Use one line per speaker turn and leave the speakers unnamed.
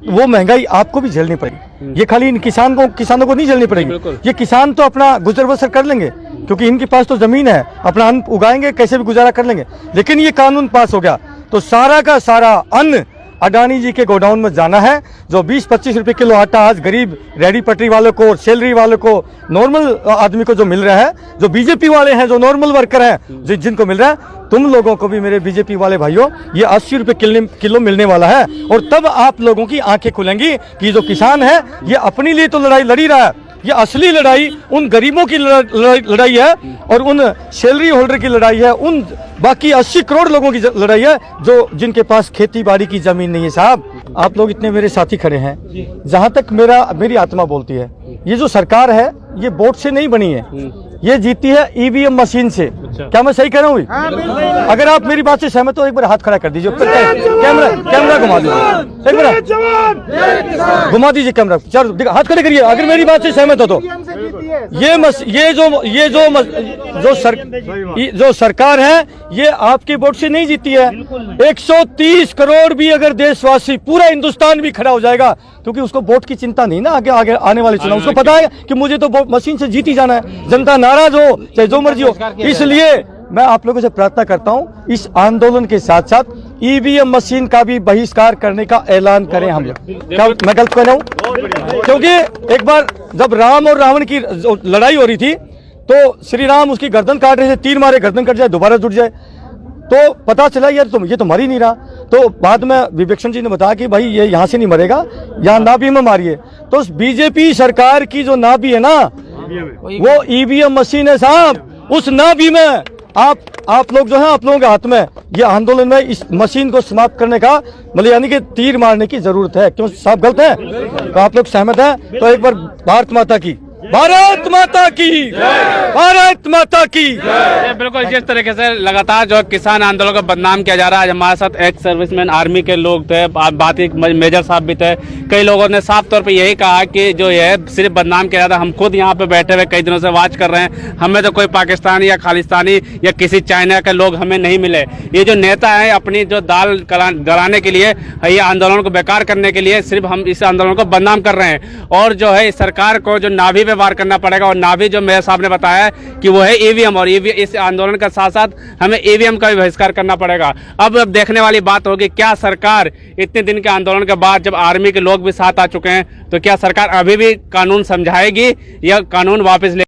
वो महंगाई आपको भी झेलनी पड़ेगी। ये खाली इन किसानों को नहीं झेलनी पड़ेगी। ये किसान तो अपना गुजर बसर कर लेंगे, क्योंकि इनके पास तो जमीन है, अपना अन्न उगाएंगे, कैसे भी गुजारा कर लेंगे। लेकिन ये कानून पास हो गया तो सारा का सारा अन्न अडानी जी के गोडाउन में जाना है। जो 20-25 रुपए किलो आटा आज गरीब रेडी पटरी वालों को, सैलरी वालों को, नॉर्मल आदमी को जो मिल रहा है, जो बीजेपी वाले हैं, जो नॉर्मल वर्कर हैं, जिनको मिल रहा है, तुम लोगों को भी मेरे बीजेपी वाले भाइयों ये 80 रुपए किलो मिलने वाला है। और तब आप लोगों की आंखें खुलेंगी कि जो किसान है ये अपने लिए तो लड़ाई लड़ी रहा है, ये असली लड़ाई उन गरीबों की लड़ाई है और उन सैलरी होल्डर की लड़ाई है, उन बाकी 80 करोड़ लोगों की लड़ाई है जो जिनके पास खेती बाड़ी की जमीन नहीं है। साहब, आप लोग इतने मेरे साथी खड़े हैं, जहां तक मेरी आत्मा बोलती है, ये जो सरकार है ये वोट से नहीं बनी है, ये जीती है ईवीएम मशीन से। क्या मैं सही कह रहा हूँ? अगर आप मेरी बात से सहमत हो एक बार हाथ खड़ा कर दीजिए, कैमरा घुमा दीजिए, एक बार घुमा दीजिए कैमरा, चलो हाथ खड़े करिए अगर मेरी बात से सहमत हो तो। जो सरकार है ये आपके वोट से नहीं जीती है। 130 करोड़ भी अगर देशवासी, पूरा हिंदुस्तान भी खड़ा हो जाएगा, क्योंकि उसको वोट की चिंता नहीं ना आगे आने वाले चुनाव, उसको पता है कि मुझे तो मशीन से जीत ही जाना है, जनता नाराज हो चाहे जो मर्जी हो। इसलिए मैं आप लोगों से प्रार्थना करता हूं, इस आंदोलन के साथ साथ ईवीएम मशीन का भी बहिष्कार करने का ऐलान करें हम लोग। क्या मैं गलत कह रहा हूं? क्योंकि एक बार जब राम और रावण की लड़ाई हो रही थी तो श्री राम उसकी गर्दन काट रहे थे, तीर मारे गर्दन कट जाए, दोबारा जुट जाए, तो पता चला यार ये तो मर ही नहीं रहा। तो बाद में विवेक्षण जी ने बताया कि भाई ये यहाँ से नहीं मरेगा, यहाँ नाभि में मारिए। तो बीजेपी सरकार की जो नाभि है ना, वो ईवीएम मशीन है साहब। उस नाभि में आप लोग जो है, आप लोगों के हाथ में ये आंदोलन में इस मशीन को समाप्त करने का, मतलब यानी कि तीर मारने की जरूरत है। क्यों साहब गलत है? तो आप लोग सहमत हैं? तो एक बार भारत माता की, भारत माता की, भारत माता की।
बिल्कुल, जिस तरीके से लगातार जो किसान आंदोलन को बदनाम किया जा रहा है, आज हमारे साथ एक्स सर्विसमैन आर्मी के लोग थे, बात एक मेजर साहब भी थे, कई लोगों ने साफ तौर पे यही कहा कि जो है सिर्फ बदनाम किया जाता है। हम खुद यहाँ पे बैठे हुए कई दिनों से वाच कर रहे हैं, हमें तो कोई पाकिस्तानी या खालिस्तानी या किसी चाइना के लोग हमें नहीं मिले। ये जो नेता है अपनी जो दाल गलाने के लिए, ये आंदोलन को बेकार करने के लिए सिर्फ हम इस आंदोलन को बदनाम कर रहे हैं। और जो है इस सरकार को जो नाभि वार करना पड़ेगा, और नाभि जो मेयर साहब ने बताया कि वो है ईवीएम, और इस आंदोलन के साथ साथ हमें ईवीएम का भी बहिष्कार करना पड़ेगा। अब देखने वाली बात होगी क्या सरकार इतने दिन के आंदोलन के बाद, जब आर्मी के लोग भी साथ आ चुके हैं, तो क्या सरकार अभी भी कानून समझाएगी या कानून वापस ले